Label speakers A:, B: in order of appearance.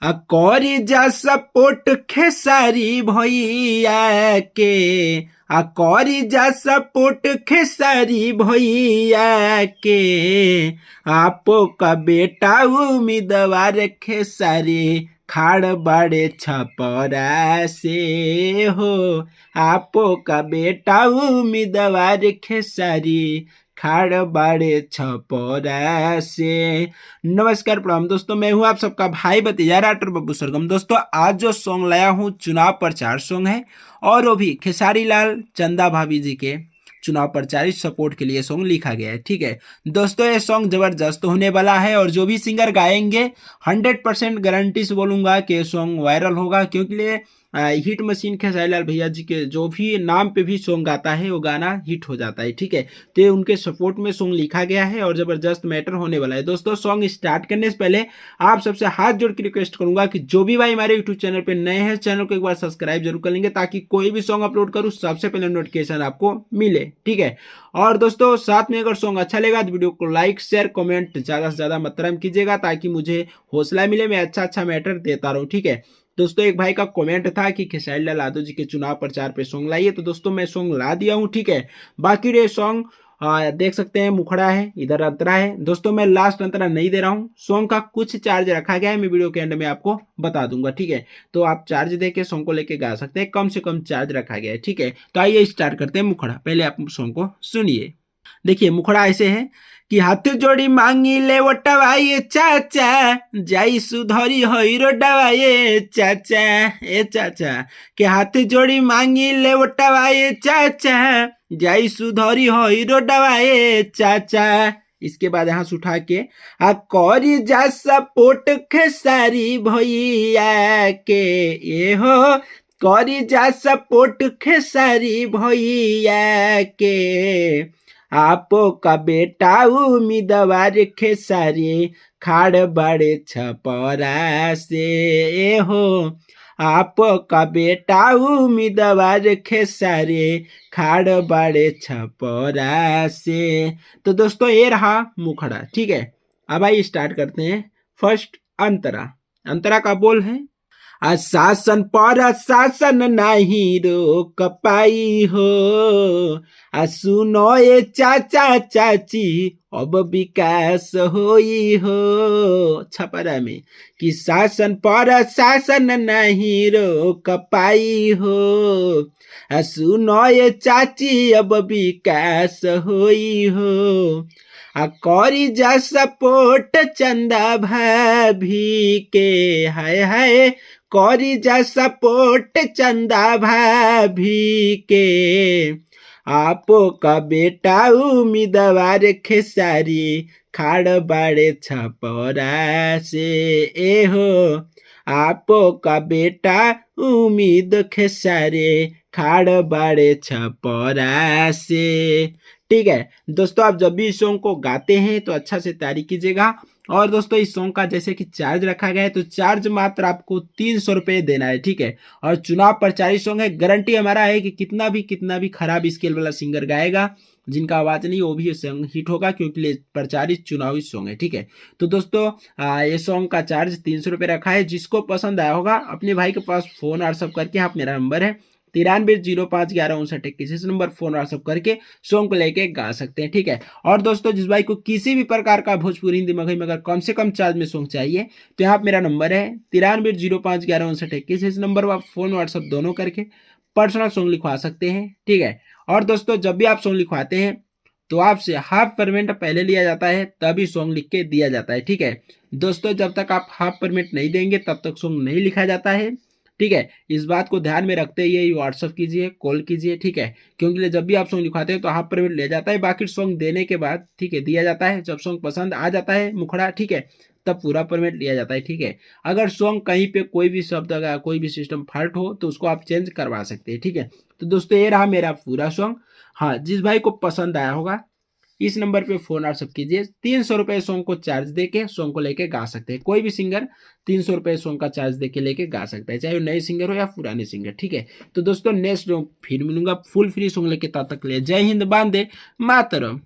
A: करी जा सपोर्ट खेसारी भैया के, करी जा सपोर्ट खेसारी भैया के, आपो का बेटा उम्मीदवार खेसारी खाड़ बड़े छपरा से हो, आपो का बेटा उम्मीदवार खेसारी खाड़ बड़े छपरा से। नमस्कार प्रणाम दोस्तों, मैं हूं आप सबका भाई भतीजा राठौर बब्बू सरगम। दोस्तों आज जो सॉन्ग लाया हूं चुनाव प्रचार सॉन्ग है, और वो भी खेसारी लाल चंदा भाभी जी के चुनाव प्रचार सपोर्ट के लिए सॉन्ग लिखा गया है। ठीक है दोस्तों, ये सॉन्ग जबरदस्त होने वाला है, और जो भी सिंगर गाएंगे 100% गारंटी से बोलूंगा कि ये सॉन्ग वायरल होगा, क्योंकि हिट मशीन खेसारी लाल भैया जी के जो भी नाम पे भी सॉन्ग गाता है वो गाना हिट हो जाता है। ठीक है, तो ये उनके सपोर्ट में सॉन्ग लिखा गया है और जबरदस्त मैटर होने वाला है। दोस्तों सॉन्ग स्टार्ट करने से पहले आप सबसे हाथ जोड़ के रिक्वेस्ट करूंगा कि जो भी भाई हमारे यूट्यूब चैनल पे नए हैं, चैनल को एक बार सब्सक्राइब जरूर कर लेंगे, ताकि कोई भी सॉन्ग अपलोड करूँ सबसे पहले नोटिफिकेशन आपको मिले। ठीक है, और दोस्तों साथ में अगर सॉन्ग अच्छा लगा तो वीडियो को लाइक शेयर कमेंट ज़्यादा से ज़्यादा मात्रा में कीजिएगा, ताकि मुझे हौसला मिले, मैं अच्छा मैटर देता रहूँ। ठीक है दोस्तों, एक भाई का कमेंट था कि खेसारी लाल यादव जी के चुनाव प्रचार पे सॉन्ग लाइए, तो दोस्तों मैं सॉन्ग ला दिया हूँ। ठीक है, बाकी ये सॉन्ग देख सकते हैं, मुखड़ा है, इधर अंतरा है। दोस्तों मैं लास्ट अंतरा नहीं दे रहा हूँ, सॉन्ग का कुछ चार्ज रखा गया है, मैं वीडियो के एंड में आपको बता दूंगा। ठीक है, तो आप चार्ज दे के सॉन्ग को लेके गा सकते हैं, कम से कम चार्ज रखा गया है। ठीक है, तो आइए स्टार्ट करते हैं मुखड़ा। पहले आप सॉन्ग को सुनिए। देखिए मुखड़ा ऐसे है कि हाथ जोड़ी मांगी ले वटवाए चाचा, जाई सुधरी होइरो डवाए चाचा, ए चाचा के हाथ जोड़ी मांगी ले वटवाए चाचा, जाई सुधरी होइरो डवाए चाचा। इसके बाद यहाँ से उठा के करी जा सपोर्ट खेसारी भैया के, ये हो करी जा सपोर्ट खेसारी भैया के, आपो का बेटा उम्मीदवार खेसारी खाड़ बड़े छपरा से हो, आपो का बेटा उम्मीदवार खेसारी खाड़ बड़े छपरा से। तो दोस्तों ये रहा मुखड़ा। ठीक है, अब आइए स्टार्ट करते हैं फर्स्ट अंतरा। अंतरा का बोल है शासन पर शासन नहीं रोक पाई हो, सुनो ये चाचा चाची अब विकास होई हो। छपरा में कि शासन पर शासन नहीं रोक पाई हो, सुनो ये चाची अब विकास होई हो। करी जा सपोर्ट चंदा भाभी के, हाय हाय करी जा सपोर्ट चंदा भाभी के, आपो का बेटा उम्मीदवार खेसारी खाड़ बाड़े छपरा से, ए हो आपो का बेटा उम्मीद खेसारी खाड़ बाड़े छपरा से। ठीक है दोस्तों, आप जब भी इस सॉन्ग को गाते हैं तो अच्छा से तैयारी कीजिएगा। और दोस्तों इस सॉन्ग का जैसे कि चार्ज रखा गया है, तो चार्ज मात्र आपको 300 रुपये देना है। ठीक है, और चुनाव प्रचारी सॉन्ग है, गारंटी हमारा है कि कितना भी खराब स्केल वाला सिंगर गाएगा, जिनका आवाज़ नहीं, वो भी ये सॉन्ग हिट होगा, क्योंकि प्रचारित चुनावी सॉन्ग है। ठीक है, तो दोस्तों ये सॉन्ग का चार्ज 300 रुपये रखा है। जिसको पसंद आया होगा अपने भाई के पास फ़ोन व्हाट्सअप करके, आप मेरा नंबर है 9305115921, इस नंबर फोन व्हाट्सअप करके सॉन्ग को लेके गा सकते हैं। ठीक है, और दोस्तों जिस भाई को किसी भी प्रकार का भोजपुरी हिंदी मगही में अगर कम से कम चार्ज में सॉन्ग चाहिए, तो यहाँ मेरा नंबर है 9305115921, इस नंबर पर आप फोन व्हाट्सअप दोनों करके पर्सनल सॉन्ग लिखवा सकते हैं। ठीक है, और दोस्तों जब भी आप सॉन्ग लिखवाते हैं तो आपसे हाफ पेमेंट पहले लिया जाता है, तभी सॉन्ग लिख के दिया जाता है। ठीक है दोस्तों, जब तक आप हाफ पेमेंट नहीं देंगे तब तक सॉन्ग नहीं लिखा जाता है। ठीक है, इस बात को ध्यान में रखते हुए व्हाट्सअप कीजिए, कॉल कीजिए। ठीक है, क्योंकि जब भी आप सॉन्ग लिखवाते हैं तो हाफ पेमेंट ले जाता है, बाकी सॉन्ग देने के बाद ठीक है दिया जाता है। जब सॉन्ग पसंद आ जाता है मुखड़ा, ठीक है, तब पूरा पेमेंट लिया जाता है। ठीक है, अगर सॉन्ग कहीं पे कोई भी शब्द अगर कोई भी सिस्टम फॉल्ट हो तो उसको आप चेंज करवा सकते हैं। ठीक है, तो दोस्तों ये रहा मेरा पूरा सॉन्ग। हाँ, जिस भाई को पसंद आया होगा इस नंबर पे फोन व्हाट्सअप कीजिए। 300 रुपये सॉन्ग को चार्ज देके सॉन्ग को लेके गा सकते हैं। कोई भी सिंगर 300 रुपये सॉन्ग का चार्ज देके लेके गा सकता है, चाहे वो नए सिंगर हो या पुराने सिंगर। ठीक है, तो दोस्तों नेक्स्ट फिर मिलूंगा फुल फ्री सॉन्ग लेके, तब तक ले जय हिंद, वंदे मातरम।